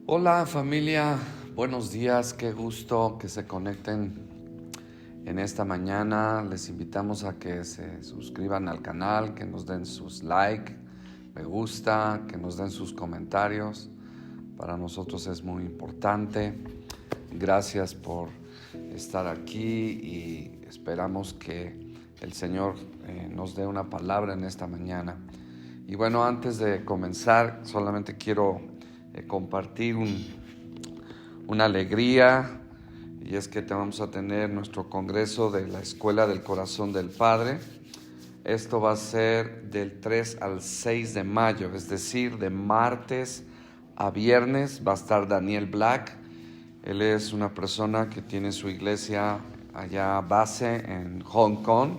Hola familia, buenos días, qué gusto que se conecten en esta mañana. Les invitamos a que se suscriban al canal, que nos den sus like, me gusta, que nos den sus comentarios. Para nosotros es muy importante. Gracias por estar aquí y esperamos que el Señor nos dé una palabra en esta mañana. Y bueno, antes de comenzar, solamente quiero compartir una alegría, y es que vamos a tener nuestro congreso de la Escuela del Corazón del Padre. Esto va a ser del 3 al 6 de mayo, es decir, de martes a viernes. Va a estar Daniel Black. Él es una persona que tiene su iglesia allá base en Hong Kong.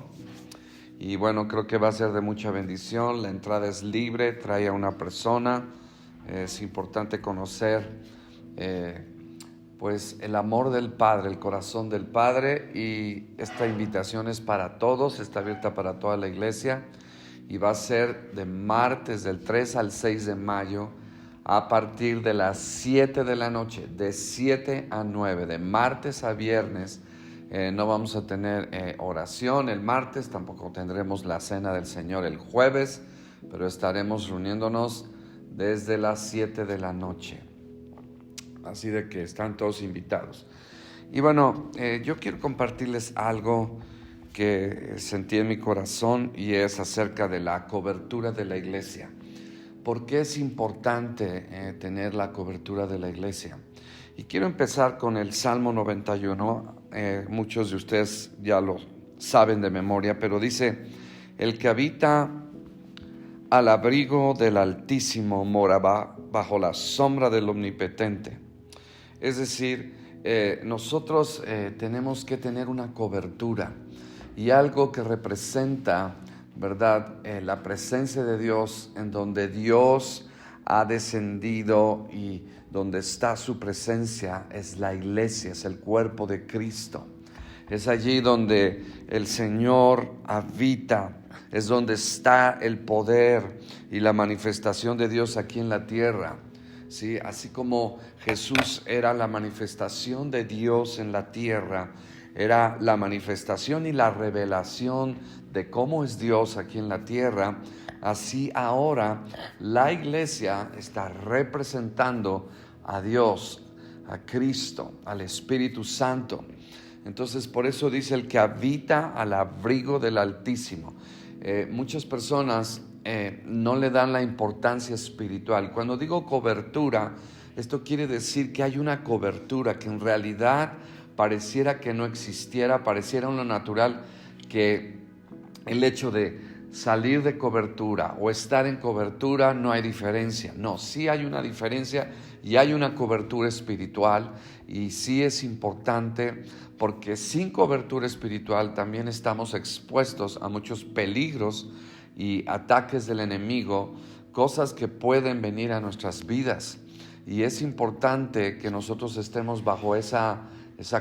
Y bueno, creo que va a ser de mucha bendición. La entrada es libre, trae a una persona. Es importante conocer pues el amor del Padre, el corazón del Padre, y esta invitación es para todos, está abierta para toda la iglesia y va a ser de martes del 3 al 6 de mayo a partir de las 7 de la noche, de 7 a 9, de martes a viernes. No vamos a tener oración el martes, tampoco tendremos la cena del Señor el jueves, pero estaremos reuniéndonos desde las 7 de la noche. Así de que están todos invitados. Y bueno, yo quiero compartirles algo que sentí en mi corazón, y es acerca de la cobertura de la iglesia. ¿Por qué es importante tener la cobertura de la iglesia? Y quiero empezar con el Salmo 91. Muchos de ustedes ya lo saben de memoria, pero dice: el que habita al abrigo del Altísimo mora bajo la sombra del Omnipotente. Es decir, nosotros tenemos que tener una cobertura y algo que representa, ¿verdad? La presencia de Dios, en donde Dios ha descendido y donde está su presencia, es la iglesia, es el cuerpo de Cristo. Es allí donde el Señor habita, es donde está el poder y la manifestación de Dios aquí en la tierra. Sí, así como Jesús era la manifestación de Dios en la tierra, era la manifestación y la revelación de cómo es Dios aquí en la tierra, así ahora la iglesia está representando a Dios, a Cristo, al Espíritu Santo. Entonces, por eso dice: el que habita al abrigo del Altísimo. Muchas personas no le dan la importancia espiritual. Cuando digo cobertura, esto quiere decir que hay una cobertura que en realidad pareciera que no existiera, pareciera lo natural, que el hecho de salir de cobertura o estar en cobertura no hay diferencia. No, sí hay una diferencia y hay una cobertura espiritual, y sí es importante, porque sin cobertura espiritual también estamos expuestos a muchos peligros y ataques del enemigo, cosas que pueden venir a nuestras vidas. Y es importante que nosotros estemos bajo esa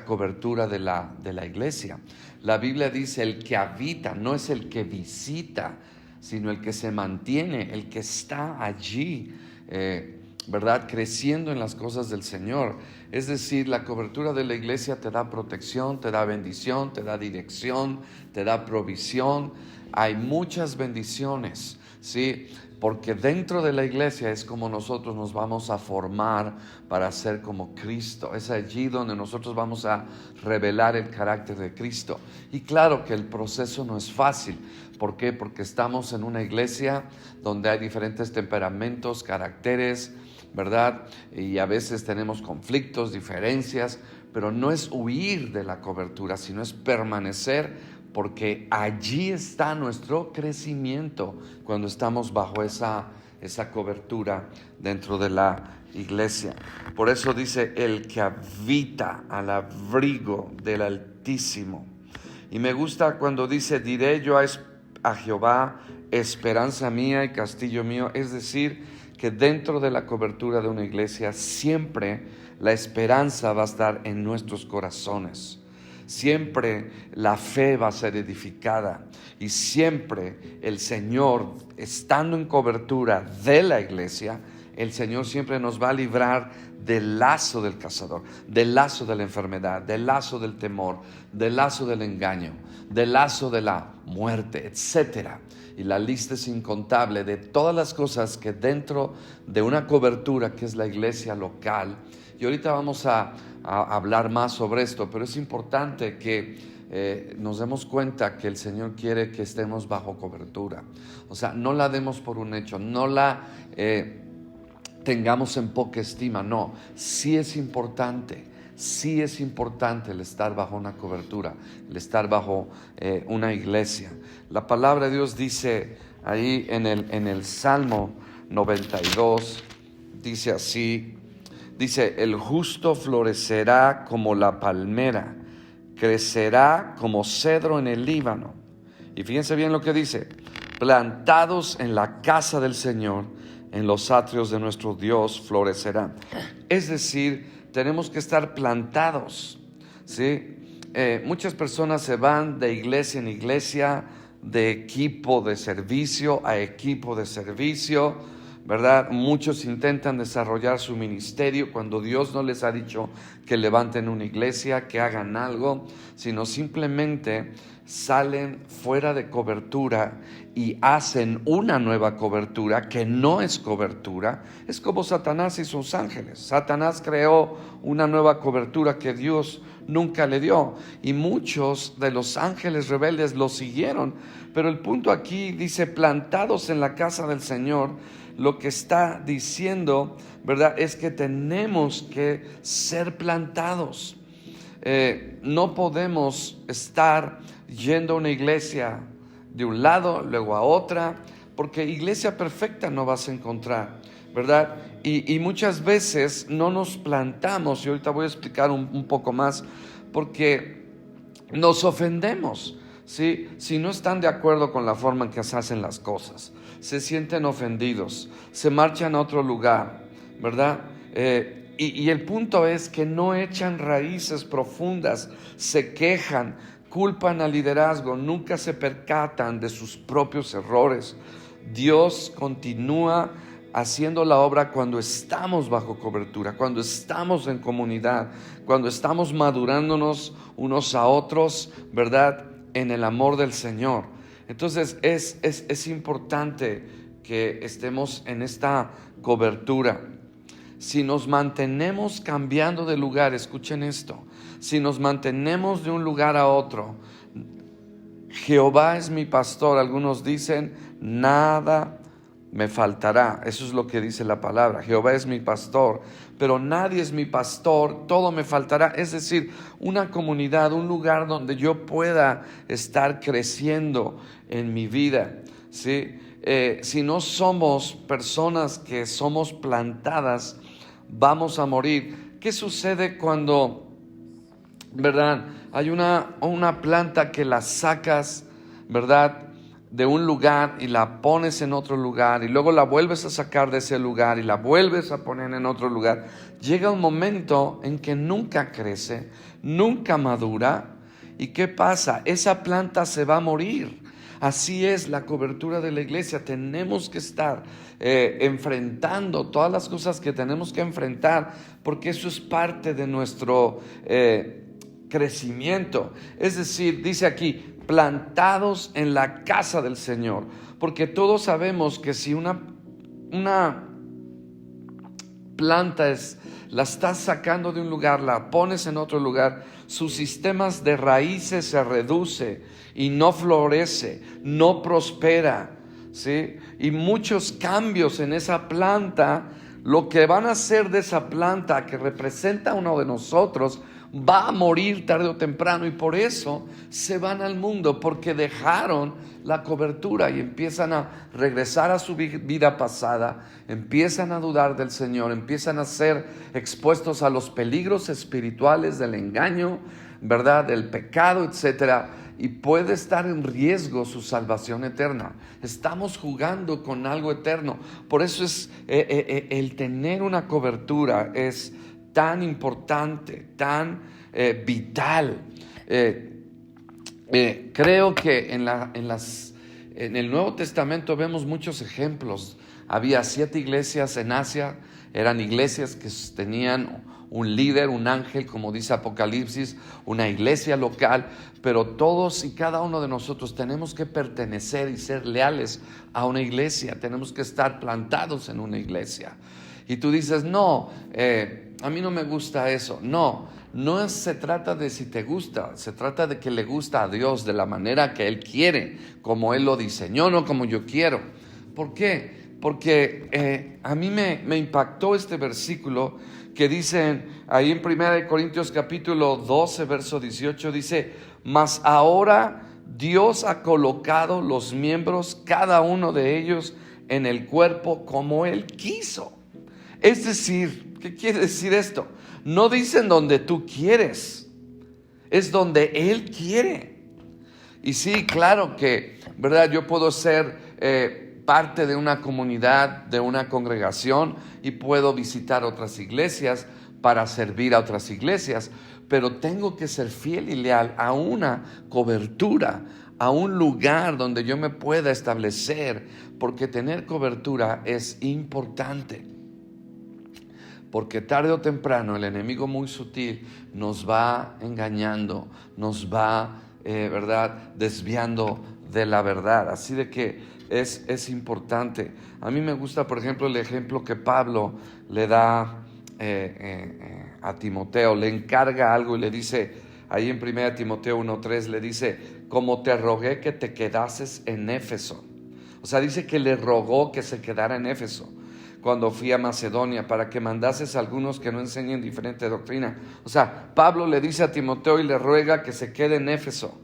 cobertura de la iglesia. La Biblia dice: el que habita, no es el que visita, sino el que se mantiene, el que está allí, ¿verdad? Creciendo en las cosas del Señor. Es decir, la cobertura de la iglesia te da protección, te da bendición, te da dirección, te da provisión. Hay muchas bendiciones, ¿sí? Porque dentro de la iglesia es como nosotros nos vamos a formar para ser como Cristo. Es allí donde nosotros vamos a revelar el carácter de Cristo. Y claro que el proceso no es fácil. ¿Por qué? Porque estamos en una iglesia donde hay diferentes temperamentos, caracteres, ¿verdad? Y a veces tenemos conflictos, diferencias, pero no es huir de la cobertura, sino es permanecer, porque allí está nuestro crecimiento cuando estamos bajo esa cobertura dentro de la iglesia. Por eso dice: el que habita al abrigo del Altísimo. Y me gusta cuando dice: diré yo a Jehová, esperanza mía y castillo mío. Es decir, que dentro de la cobertura de una iglesia siempre la esperanza va a estar en nuestros corazones. Siempre la fe va a ser edificada, y siempre el Señor, estando en cobertura de la iglesia, el Señor siempre nos va a librar del lazo del cazador, del lazo de la enfermedad, del lazo del temor, del lazo del engaño, del lazo de la muerte, etcétera. Y la lista es incontable de todas las cosas que dentro de una cobertura que es la iglesia local. Y ahorita vamos a hablar más sobre esto, pero es importante que nos demos cuenta que el Señor quiere que estemos bajo cobertura. O sea, no la demos por un hecho, no la tengamos en poca estima. No, sí es importante el estar bajo una cobertura, el estar bajo una iglesia. La palabra de Dios dice ahí en el Salmo 92, dice así, dice: el justo florecerá como la palmera, crecerá como cedro en el Líbano. Y fíjense bien lo que dice: plantados en la casa del Señor, en los atrios de nuestro Dios florecerán. Es decir, tenemos que estar plantados, ¿sí? Muchas personas se van de iglesia en iglesia, de equipo de servicio a equipo de servicio, ¿verdad? Muchos intentan desarrollar su ministerio cuando Dios no les ha dicho que levanten una iglesia, que hagan algo, sino simplemente salen fuera de cobertura y hacen una nueva cobertura que no es cobertura. Es como Satanás y sus ángeles. Satanás creó una nueva cobertura que Dios nunca le dio, y muchos de los ángeles rebeldes lo siguieron. Pero el punto aquí dice: plantados en la casa del Señor. Lo que está diciendo, ¿verdad?, es que tenemos que ser plantados. No podemos estar yendo a una iglesia de un lado, luego a otra, porque iglesia perfecta no vas a encontrar, ¿verdad? Y muchas veces no nos plantamos, y ahorita voy a explicar un poco más, porque nos ofendemos, ¿sí? Si no están de acuerdo con la forma en que se hacen las cosas, se sienten ofendidos, se marchan a otro lugar, ¿verdad? Y el punto es que no echan raíces profundas, se quejan, culpan al liderazgo, nunca se percatan de sus propios errores. Dios continúa haciendo la obra cuando estamos bajo cobertura, cuando estamos en comunidad, cuando estamos madurándonos unos a otros, ¿verdad?, en el amor del Señor. Entonces es importante que estemos en esta cobertura. Si nos mantenemos cambiando de lugar, escuchen esto, si nos mantenemos de un lugar a otro, Jehová es mi pastor, algunos dicen, nada me faltará. Eso es lo que dice la palabra: Jehová es mi pastor, pero nadie es mi pastor, todo me faltará. Es decir, una comunidad, un lugar donde yo pueda estar creciendo en mi vida, ¿sí? Si no somos personas que somos plantadas, vamos a morir. ¿Qué sucede cuando, verdad, hay una planta que la sacas, verdad, de un lugar y la pones en otro lugar, y luego la vuelves a sacar de ese lugar y la vuelves a poner en otro lugar? Llega un momento en que nunca crece, nunca madura. ¿Y qué pasa? Esa planta se va a morir. Así es la cobertura de la iglesia. Tenemos que estar enfrentando todas las cosas que tenemos que enfrentar, porque eso es parte de nuestro crecimiento. Es decir, dice aquí, plantados en la casa del Señor, porque todos sabemos que si una planta la estás sacando de un lugar, la pones en otro lugar, sus sistemas de raíces se reduce y no florece, no prospera, ¿sí? Y muchos cambios en esa planta, lo que van a hacer de esa planta que representa a uno de nosotros, va a morir tarde o temprano, y por eso se van al mundo, porque dejaron la cobertura y empiezan a regresar a su vida pasada, empiezan a dudar del Señor, empiezan a ser expuestos a los peligros espirituales del engaño, ¿verdad?, del pecado, etcétera, y puede estar en riesgo su salvación eterna. Estamos jugando con algo eterno. Por eso es el tener una cobertura es tan importante, tan vital. Creo que en el Nuevo Testamento vemos muchos ejemplos Había 7 iglesias en Asia, eran iglesias que tenían un líder, un ángel, como dice Apocalipsis, una iglesia local, pero todos y cada uno de nosotros tenemos que pertenecer y ser leales a una iglesia, tenemos que estar plantados en una iglesia. Y tú dices, no, a mí no me gusta eso. No se trata de si te gusta, se trata de que le gusta a Dios de la manera que Él quiere, como Él lo diseñó, no como yo quiero. ¿Por qué? Porque a mí me impactó este versículo que dice ahí en 1 Corintios capítulo 12, verso 18, dice, mas ahora Dios ha colocado los miembros, cada uno de ellos, en el cuerpo como Él quiso. Es decir, ¿qué quiere decir esto? No dicen donde tú quieres, es donde Él quiere. Y sí, claro que, ¿verdad? Yo puedo ser parte de una comunidad, de una congregación, y puedo visitar otras iglesias para servir a otras iglesias, pero tengo que ser fiel y leal a una cobertura, a un lugar donde yo me pueda establecer, porque tener cobertura es importante. Porque tarde o temprano el enemigo muy sutil nos va engañando, nos va, ¿verdad?, desviando de la verdad. Así de que es importante. A mí me gusta, por ejemplo, el ejemplo que Pablo le da a Timoteo. Le encarga algo y le dice, ahí en 1 Timoteo 1:3, le dice, como te rogué que te quedases en Éfeso. O sea, dice que le rogó que se quedara en Éfeso cuando fui a Macedonia, para que mandases a algunos que no enseñen diferente doctrina. O sea, Pablo le dice a Timoteo y le ruega que se quede en Éfeso.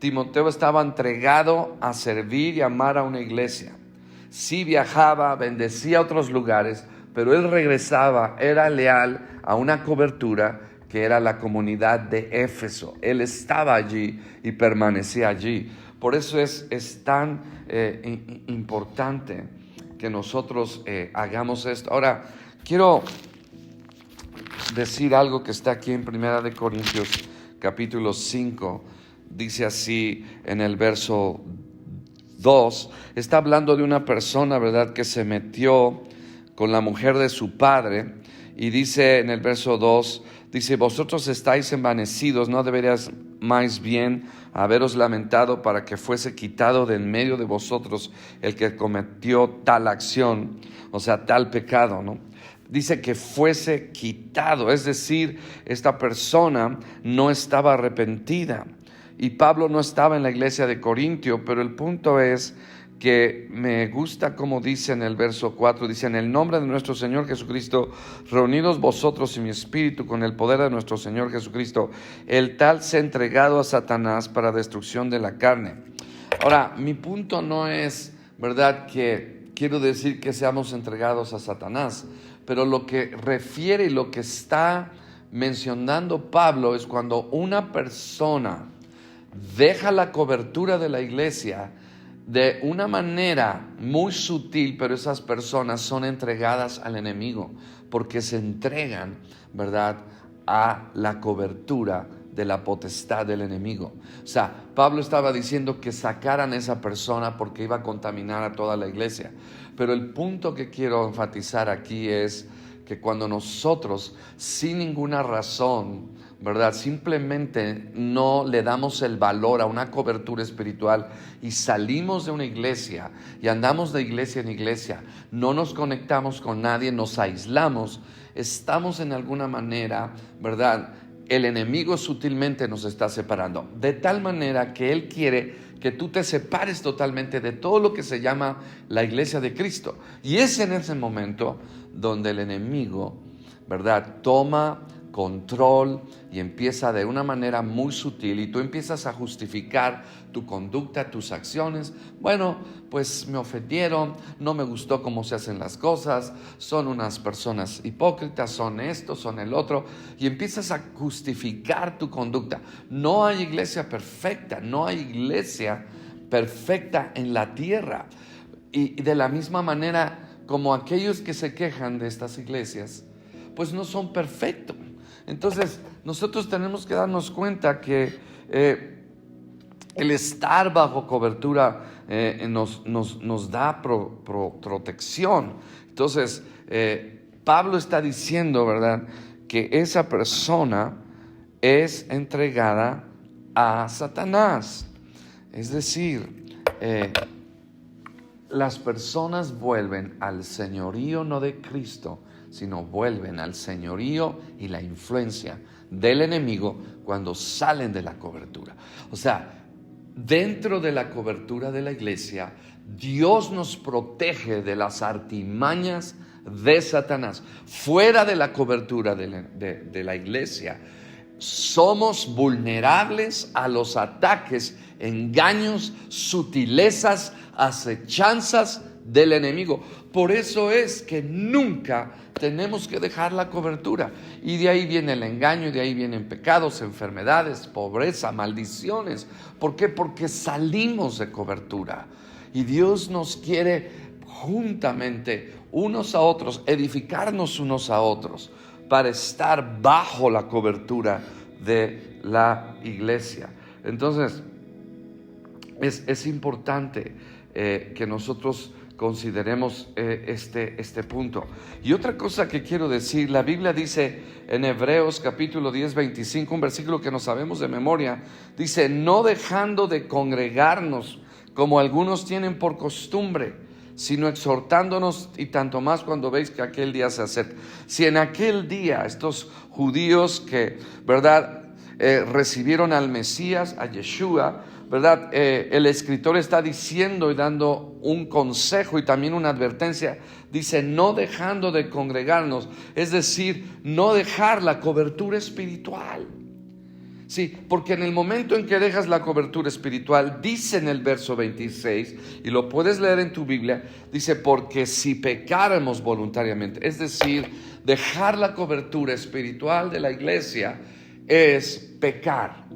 Timoteo estaba entregado a servir y amar a una iglesia. Sí viajaba, bendecía a otros lugares, pero él regresaba, era leal a una cobertura que era la comunidad de Éfeso. Él estaba allí y permanecía allí. Por eso es tan importante que nosotros hagamos esto. Ahora, quiero decir algo que está aquí en 1 Corintios capítulo 5. Dice así en el verso 2, está hablando de una persona, ¿verdad?, que se metió con la mujer de su padre, y dice en el verso 2, dice, vosotros estáis envanecidos, ¿no deberías más bien haberos lamentado para que fuese quitado de en medio de vosotros el que cometió tal acción, o sea, tal pecado, ¿no? Dice que fuese quitado, es decir, esta persona no estaba arrepentida. Y Pablo no estaba en la iglesia de Corintio, pero el punto es que me gusta como dice en el verso 4, dice, en el nombre de nuestro Señor Jesucristo, reunidos vosotros y mi espíritu con el poder de nuestro Señor Jesucristo, el tal se ha entregado a Satanás para destrucción de la carne. Ahora, mi punto no es, ¿verdad?, que quiero decir que seamos entregados a Satanás, pero lo que refiere y lo que está mencionando Pablo es cuando una persona deja la cobertura de la iglesia de una manera muy sutil, pero esas personas son entregadas al enemigo porque se entregan, ¿verdad?, a la cobertura de la potestad del enemigo. O sea, Pablo estaba diciendo que sacaran a esa persona porque iba a contaminar a toda la iglesia. Pero el punto que quiero enfatizar aquí es que cuando nosotros, sin ninguna razón, ¿verdad?, simplemente no le damos el valor a una cobertura espiritual y salimos de una iglesia y andamos de iglesia en iglesia, no nos conectamos con nadie, nos aislamos, estamos en alguna manera, ¿verdad?, el enemigo sutilmente nos está separando, de tal manera que él quiere que tú te separes totalmente de todo lo que se llama la iglesia de Cristo. Y es en ese momento donde el enemigo, ¿verdad?, toma control y empieza de una manera muy sutil y tú empiezas a justificar tu conducta, tus acciones. Bueno, pues me ofendieron, no me gustó cómo se hacen las cosas, son unas personas hipócritas, son esto, son el otro, y empiezas a justificar tu conducta. No hay iglesia perfecta, no hay iglesia perfecta en la tierra. Y de la misma manera como aquellos que se quejan de estas iglesias, pues no son perfectos. Entonces nosotros tenemos que darnos cuenta que El estar bajo cobertura nos da protección. Entonces, Pablo está diciendo, ¿verdad?, que esa persona es entregada a Satanás. Es decir, las personas vuelven al señorío no de Cristo, sino vuelven al señorío y la influencia del enemigo cuando salen de la cobertura. O sea, dentro de la cobertura de la iglesia, Dios nos protege de las artimañas de Satanás. Fuera de la cobertura de la iglesia, somos vulnerables a los ataques, engaños, sutilezas, acechanzas del enemigo. Por eso es que nunca tenemos que dejar la cobertura. Y de ahí viene el engaño, y de ahí vienen pecados, enfermedades, pobreza, maldiciones. ¿Por qué? Porque salimos de cobertura. Y Dios nos quiere juntamente, unos a otros, edificarnos unos a otros, para estar bajo la cobertura de la iglesia. Entonces, es importante que nosotros consideremos este punto. Y otra cosa que quiero decir, la Biblia dice en Hebreos capítulo 10, 25, un versículo que no sabemos de memoria, dice: no dejando de congregarnos como algunos tienen por costumbre, sino exhortándonos, y tanto más cuando veis que aquel día se acerca. Si en aquel día estos judíos que, ¿verdad?, recibieron al Mesías, a Yeshua, ¿verdad?, el escritor está diciendo y dando un consejo y también una advertencia. Dice: no dejando de congregarnos, es decir, no dejar la cobertura espiritual. Sí, porque en el momento en que dejas la cobertura espiritual, dice en el verso 26, y lo puedes leer en tu Biblia, dice: porque si pecáramos voluntariamente, es decir, dejar la cobertura espiritual de la iglesia es pecar.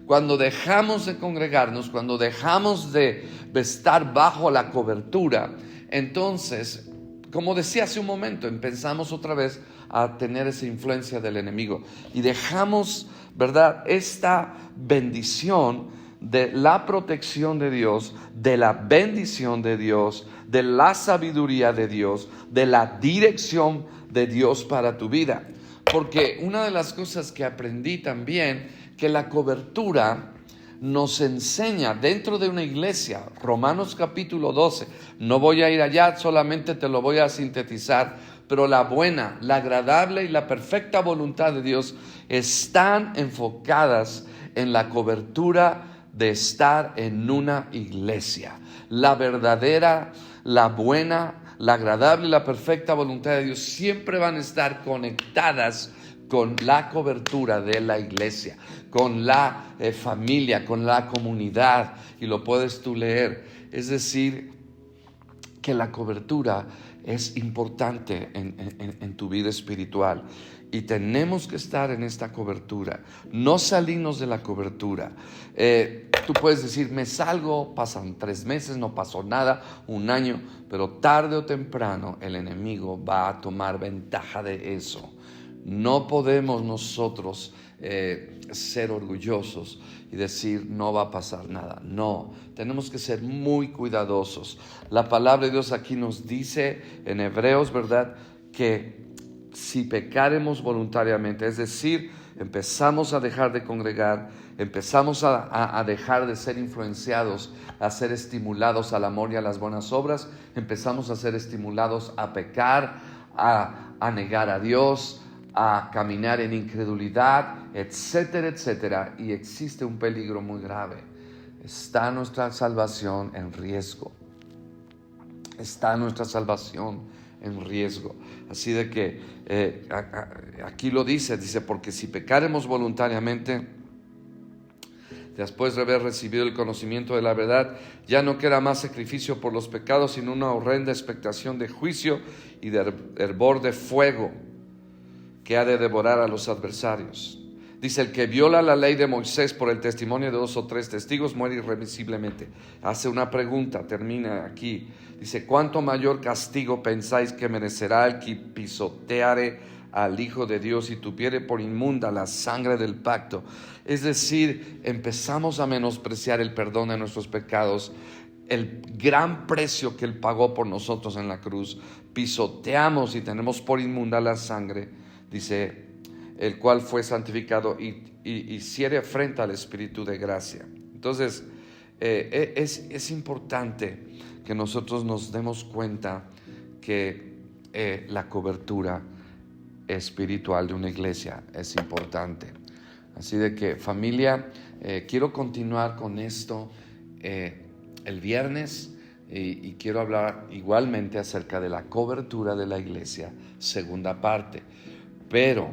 Cuando dejamos de congregarnos, cuando dejamos de estar bajo la cobertura, entonces, como decía hace un momento, empezamos otra vez a tener esa influencia del enemigo y dejamos, ¿verdad?, esta bendición de la protección de Dios, de la bendición de Dios, de la sabiduría de Dios, de la dirección de Dios para tu vida. Porque una de las cosas que aprendí también, que la cobertura nos enseña dentro de una iglesia, Romanos capítulo 12, no voy a ir allá, solamente te lo voy a sintetizar, pero la buena, la agradable y la perfecta voluntad de Dios están enfocadas en la cobertura de estar en una iglesia. La verdadera, la buena, la agradable y la perfecta voluntad de Dios siempre van a estar conectadas con la cobertura de la iglesia, con la familia, con la comunidad, y lo puedes tú leer. Es decir, que la cobertura es importante en tu vida espiritual, y tenemos que estar en esta cobertura, no salirnos de la cobertura. Tú puedes decir: me salgo, pasan 3 meses, no pasó nada, 1 año, pero tarde o temprano el enemigo va a tomar ventaja de eso. No podemos nosotros ser orgullosos y decir: no va a pasar nada. No, tenemos que ser muy cuidadosos. La palabra de Dios aquí nos dice en Hebreos, ¿verdad?, que si pecaremos voluntariamente, es decir, empezamos a dejar de congregar, empezamos a dejar de ser influenciados, a ser estimulados al amor y a las buenas obras, empezamos a ser estimulados a pecar, a negar a Dios, a caminar en incredulidad, etcétera, etcétera. Y existe un peligro muy grave. Está nuestra salvación en riesgo. Está nuestra salvación en riesgo. Así de que aquí lo dice, porque si pecaremos voluntariamente, después de haber recibido el conocimiento de la verdad, ya no queda más sacrificio por los pecados, sino una horrenda expectación de juicio y de hervor de fuego que ha de devorar a los adversarios. Dice: el que viola la ley de Moisés por el testimonio de 2 o 3 testigos muere irremisiblemente. Hace una pregunta, termina aquí. Dice: ¿cuánto mayor castigo pensáis que merecerá el que pisoteare al Hijo de Dios y tuviere por inmunda la sangre del pacto. Es decir, empezamos a menospreciar el perdón de nuestros pecados, el gran precio que Él pagó por nosotros en la cruz. Pisoteamos y tenemos por inmunda la sangre, dice, el cual fue santificado y hiciere afrenta al Espíritu de gracia. Entonces, es importante que nosotros nos demos cuenta que la cobertura espiritual de una iglesia es importante. Así de que, familia, quiero continuar con esto el viernes y quiero hablar igualmente acerca de la cobertura de la iglesia, segunda parte. Pero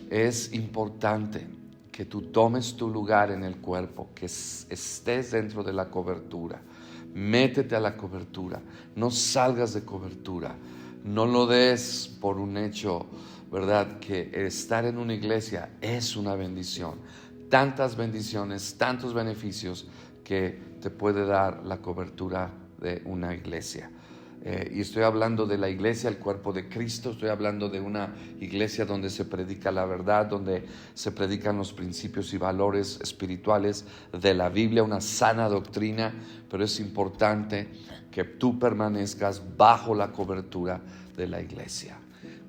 es importante que tú tomes tu lugar en el cuerpo, que estés dentro de la cobertura. Métete a la cobertura, no salgas de cobertura, no lo des por un hecho, ¿verdad? Que estar en una iglesia es una bendición. Tantas bendiciones, tantos beneficios que te puede dar la cobertura de una iglesia. Y estoy hablando de la iglesia, el cuerpo de Cristo. Estoy hablando de una iglesia donde se predica la verdad, donde se predican los principios y valores espirituales de la Biblia, una sana doctrina. Pero es importante que tú permanezcas bajo la cobertura de la iglesia.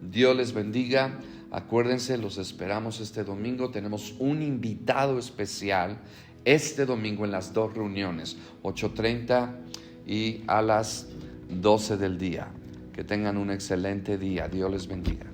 Dios les bendiga. Acuérdense, los esperamos este domingo. Tenemos un invitado especial este domingo en las dos reuniones, 8:30 y a las 12 del día. Que tengan un excelente día. Dios les bendiga.